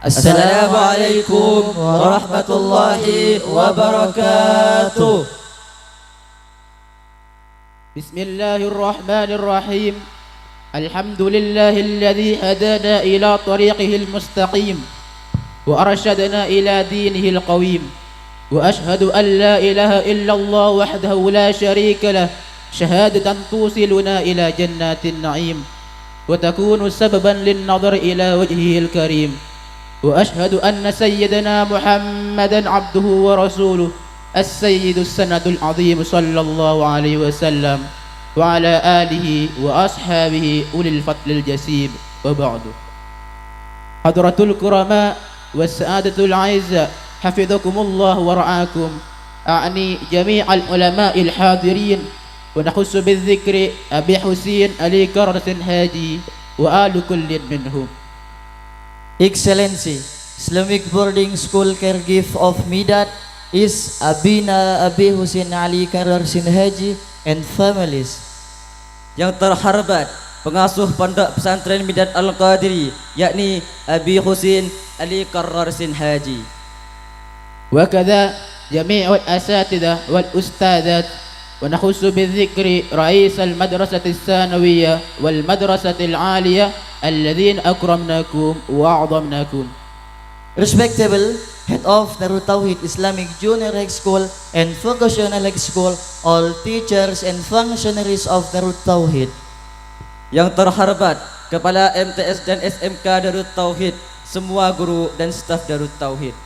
Assalamualaikum warahmatullahi wabarakatuh. Bismillahirrahmanirrahim. Alhamdulillahilladzi hadana ila tariqihil mustaqim wa arsyadana ila dinihil qawim. Wa ashhadu an la ilaha illallah wahdahu la syarika lah, syahadatan tusiluna ila jannatin na'im wa takunu sababan lin nadhar ila wajhihil karim. Wa ashhadu anna sayyidana Muhammadan abduhu wa rasuluh as-sayyidus sanadul azim sallallahu alaihi wasallam wa ala alihi wa ashabihi ulil fadlil jasib wa ba'du. Hadratul kurama wa sa'adatul aizza hafizakumullah wa ra'akum. A'ni jami'al ulama'il hadirin wa nakhussu bidzikri Abi Husin Ali Karrasin Haji wa alu kullin minhum. Excellency, Islamic Boarding School care gift of Midat is Abina Abi Husin Ali Karrasin Haji and families. Yang terhormat pengasuh pondok pesantren Midat Al-Qadiri, yakni Abi Husin Ali Karrasin Haji. Wa kadza jami'ul asatidzah wal ustadzat wa nakhussu bidzikri rais al-madrasati as-sanawiyah wal madrasati al-'aliyah alladzina akramnakum wa 'azamnakum. Respectable head of Darut Tauhid Islamic Junior High School and Vocational High School, all teachers and functionaries of Darut Tauhid. Yang terhormat Kepala MTS dan SMK Darut Tauhid, semua guru dan staf Darut Tauhid.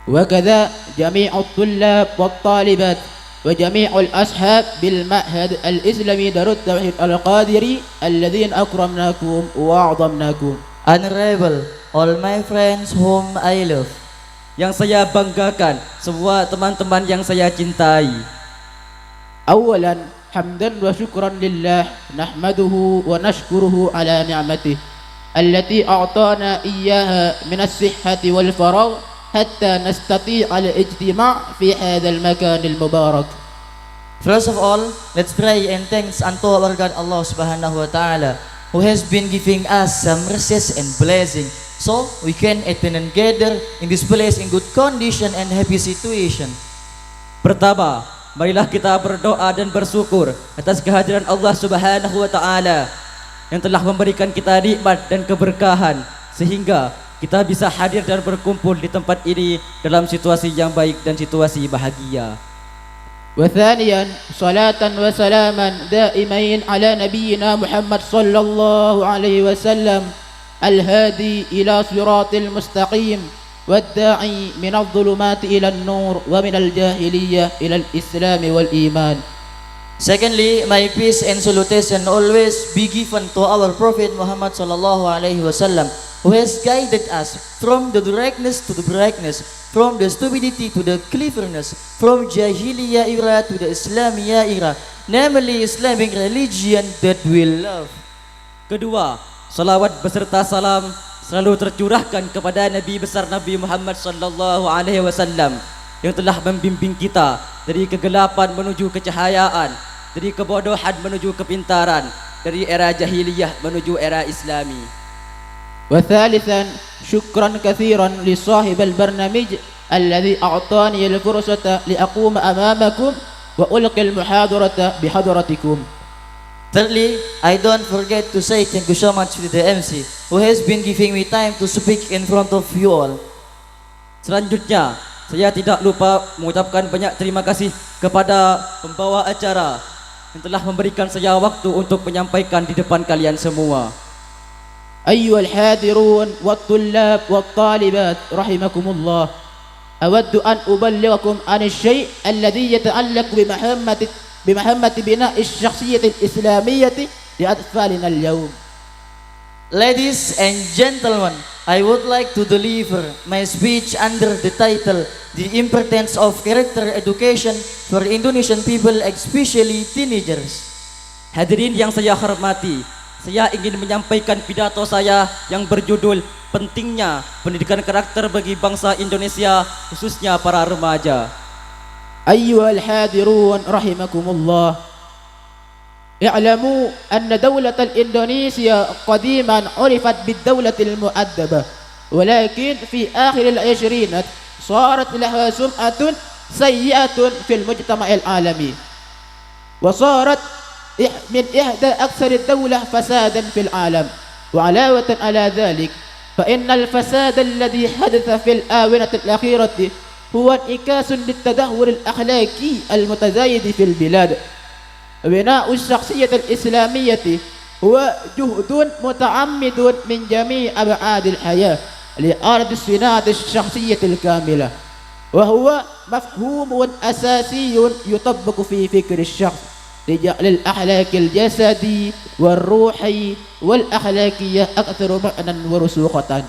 Wa kadza jami'ut tullab wat talibat wa jami'ul ashab bil ma'had al-islami Darut Tauhid Al-Qadiri alladzina akramnakum wa 'azamnakum. Honorable all my friends whom I love. Yang saya banggakan semua teman-teman yang saya cintai. Awalan hamdan wa syukran lillah nahmaduhu wa nashkuruhu ala ni'matih allati a'tana iyyaha min as-sihhati wal faragh hatta nastati'a al-ijtima' fi hadzal makan al-mubarak. First of all, let's pray and thanks unto our God Allah Subhanahu wa Ta'ala, who has been giving us some mercies and blessing, so we can attend and gather in this place in good condition and happy situation. Pertama, marilah kita berdoa dan bersyukur atas kehadiran Allah Subhanahu wa Ta'ala yang telah memberikan kita nikmat dan keberkahan sehingga kita bisa hadir dan berkumpul di tempat ini dalam situasi yang baik dan situasi bahagia. Wa thaniyan salatan wa salaman daimain ala nabiyyina Muhammad sallallahu alaihi wasallam al-hadi ila siratil mustaqim wad-da'i min adh-dhulumati ila an-nur wa min al-jahiliyyah ila al-islam wal iman. Secondly, my peace and salutation always be given to our Prophet Muhammad sallallahu alaihi wasallam, who has guided us from the darkness to the brightness, from the stupidity to the cleverness, from Jahiliyah era to the Islamiyah era, namely Islamic religion that we love. Kedua, salawat beserta salam selalu tercurahkan kepada Nabi besar Nabi Muhammad sallallahu alaihi wasallam yang telah membimbing kita dari kegelapan menuju kecahayaan, dari kebodohan menuju kepintaran, dari era jahiliyah menuju era Islami. وثالثا شكرا كثيرا لصاحب البرنامج الذي أعطاني الفرصة لأقوم أمامكم وألقي المحاضرة بحضرتكم. Thirdly, I don't forget to say thank you so much to the MC who has been giving me time to speak in front of you all. Selanjutnya, saya tidak lupa mengucapkan banyak terima kasih kepada pembawa acara yang telah memberikan saya waktu untuk menyampaikan di depan kalian semua. أيها الحاضرون والطلاب والطالبات رحمكم الله، أود أن أبلغكم عن الشيء الذي يتعلق بمهمة بناء الشخصية الإسلامية لأطفالنا اليوم. Ladies and gentlemen, I would like to deliver my speech under the title The Importance of Character Education for Indonesian People, especially teenagers. Hadirin yang saya hormati, saya ingin menyampaikan pidato saya yang berjudul Pentingnya Pendidikan Karakter bagi Bangsa Indonesia, khususnya para remaja. أيها الحاضرون رحمكم الله، اعلموا أن دولة الإندونيسيا قديما عرفت بالدولة المؤدبة، ولكن في آخر العشرينات صارت لها سمعة سيئة في المجتمع العالمي، وصارت من إحدى أكثر الدولة فسادا في العالم. وعلاوة على ذلك فإن الفساد الذي حدث في الآونة الأخيرة هو انعكاس للتدهور الأخلاقي المتزايد في البلاد. بناء الشخصية الإسلامية هو جهد متعمد من جميع أبعاد الحياة لأرض صناعة الشخصية الكاملة، وهو مفهوم أساسي يطبق في فكر الشخص لجعل الأخلاق الجسدي والروحي والأخلاقية أكثر معنى ورسوخة.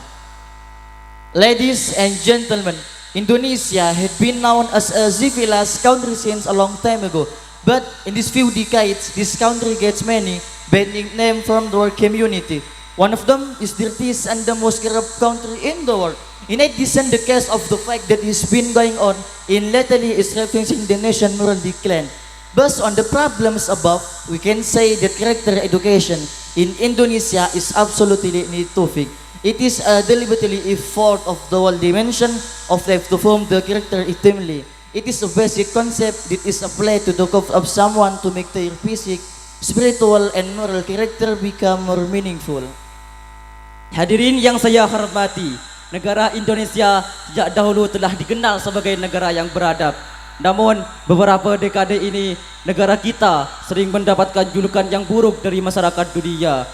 Ladies and gentlemen, Indonesia had been known as a civilized country since a long time ago. But in these few decades, this country gets many bad nicknames from our community. One of them is dirtiest and the most corrupt country in the world. In addition, the case of the fact that it's been going on in lately is referencing the nation moral decline. Based on the problems above, we can say that character education in Indonesia is absolutely needed. It is a deliberately effort of the whole dimension of life to form the character intimately. It is a basic concept that is applied to the cause of someone to make their physical, spiritual, and moral character become more meaningful. Hadirin yang saya hormati, negara Indonesia sejak dahulu telah dikenal sebagai negara yang beradab. Namun beberapa dekade ini negara kita sering mendapatkan julukan yang buruk dari masyarakat dunia.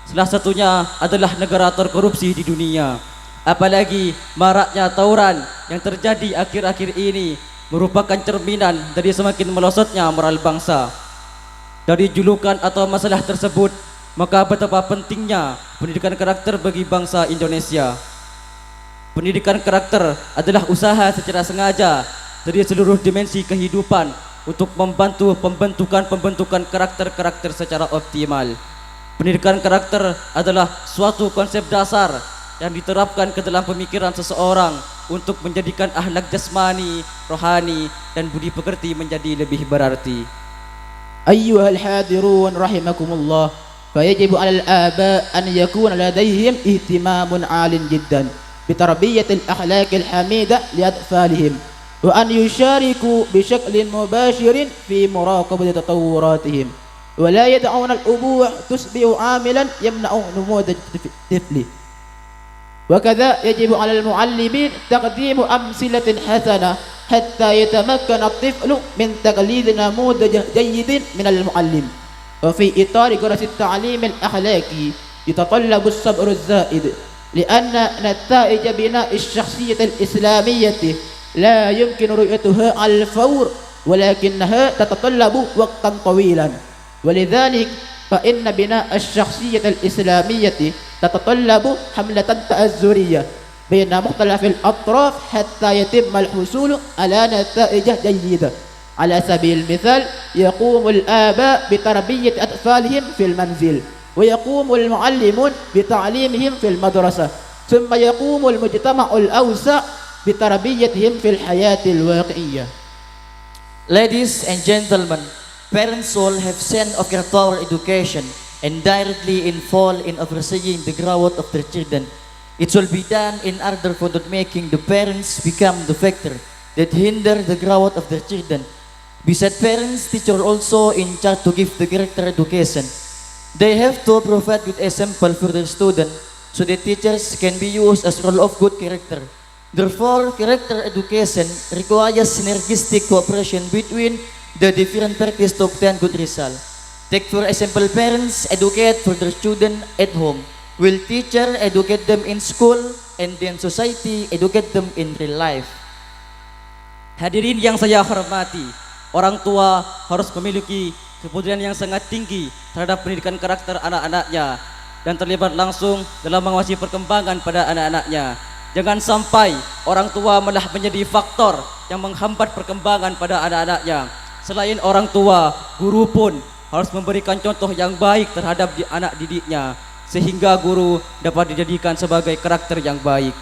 Salah satunya adalah negara terkorupsi di dunia. Apalagi maraknya tawuran yang terjadi akhir-akhir ini merupakan cerminan dari semakin melosotnya moral bangsa. Dari julukan atau masalah tersebut, maka betapa pentingnya pendidikan karakter bagi bangsa Indonesia. Pendidikan karakter adalah usaha secara sengaja dari seluruh dimensi kehidupan untuk membantu pembentukan karakter-karakter secara optimal. Pendidikan karakter adalah suatu konsep dasar yang diterapkan ke dalam pemikiran seseorang untuk menjadikan akhlak jasmani, rohani, dan budi pekerti menjadi lebih berarti. أيها الحاضرون رحمكم الله، فيجب على الآباء أن يكون لديهم اهتمام عال جدا بتربية الأخلاق الحميدة لأطفالهم، وأن يشاركوا بشكل مباشر في مراقبة تطوراتهم، ولا يدعون الأبوة تصبح عاملا يمنع نمو الطفل. وكذا يجب على المعلمين تقديم أمثلة حسنة حتى يتمكن الطفل من تقليد نموذج جيد من المعلم. وفي إطار دراسة التعليم الأخلاقي يتطلب الصبر الزائد، لأن نتائج بناء الشخصية الإسلامية لا يمكن رؤيتها على الفور، ولكنها تتطلب وقتا طويلا. ولذلك فإن بناء الشخصية الإسلامية تتطلب حملة تأزرية بين مختلف الأطراف حتى يتم الحصول على نتائج جيدة. على سبيل المثال يقوم الآباء بتربية أطفالهم في المنزل، ويقوم المعلمون بتعليمهم في المدرسة، ثم يقوم المجتمع الأوسع بتربيتهم في الحياة الواقعية. Ladies and gentlemen, parents all have sense of character education and directly involved in overseeing the growth of their children. It should be done in order for not making the parents become the factor that hinder the growth of their children. Besides parents, teachers also in charge to give the character education. They have to provide good example for their students so that teachers can be used as role of good character. Therefore, character education requires synergistic cooperation between the different parties to obtain good results. Take for example, parents educate for their children at home, while teacher educate them in school, and then society educate them in real life. Hadirin yang saya hormati, orang tua harus memiliki kepedulian yang sangat tinggi terhadap pendidikan karakter anak-anaknya dan terlibat langsung dalam mengawasi perkembangan pada anak-anaknya. Jangan sampai orang tua malah menjadi faktor yang menghambat perkembangan pada anak-anaknya. Selain orang tua, guru pun harus memberikan contoh yang baik terhadap anak didiknya, sehingga guru dapat dijadikan sebagai karakter yang baik.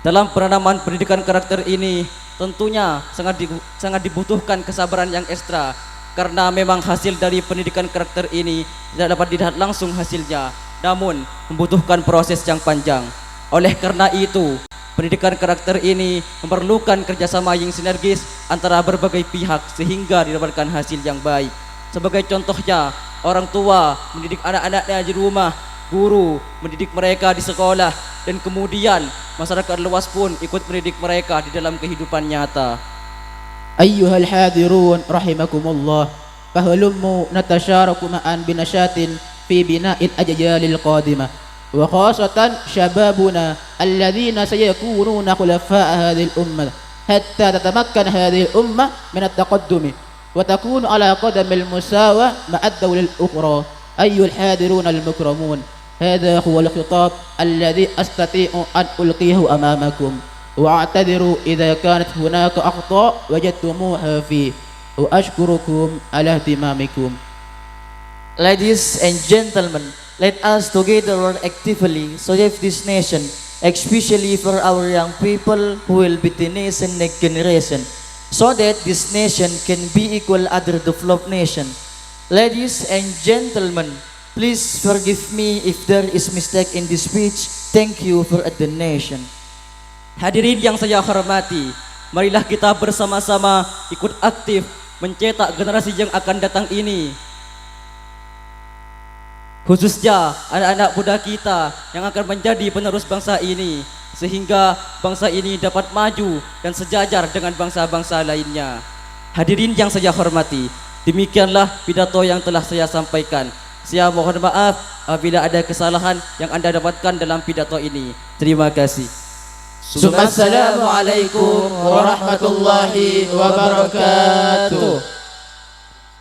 Dalam penanaman pendidikan karakter ini tentunya sangat dibutuhkan kesabaran yang ekstra, karena memang hasil dari pendidikan karakter ini tidak dapat dilihat langsung hasilnya, namun membutuhkan proses yang panjang. Oleh karena itu, pendidikan karakter ini memerlukan kerjasama yang sinergis antara berbagai pihak sehingga didapatkan hasil yang baik. Sebagai contohnya, orang tua mendidik anak-anaknya di rumah, guru mendidik mereka di sekolah, dan kemudian masyarakat luas pun ikut mendidik mereka di dalam kehidupan nyata. أيها الحاضرون رحمكم الله فهلموا نتشارك معا بنشاط في بناء الأجيال القادمة وخاصة شبابنا الذين سيكونون خلفاء هذه الأمة حتى تتمكن هذه الأمة من التقدم وتكون على قدم المساواة مع الدول الأخرى. أيها الحاضرون المكرمون، هذا هو الخطاب الذي أستطيع أن ألقيه أمامكم، واعتذروا إذا كانت هناك أخطاء وجدتموها فيه، وأشكركم على اهتمامكم. Ladies and gentlemen, let us together work actively to save this nation, especially for our young people who will be the nation next generation, so that this nation can be equal other developed nation. Ladies and gentlemen, please forgive me if there is mistake in this speech. Thank you for a donation. Hadirin yang saya hormati, marilah kita bersama-sama ikut aktif mencetak generasi yang akan datang ini. Khususnya anak-anak muda kita yang akan menjadi penerus bangsa ini, sehingga bangsa ini dapat maju dan sejajar dengan bangsa-bangsa lainnya. Hadirin yang saya hormati, demikianlah pidato yang telah saya sampaikan. Saya mohon maaf apabila ada kesalahan yang Anda dapatkan dalam pidato ini. Terima kasih. Assalamualaikum warahmatullahi wabarakatuh.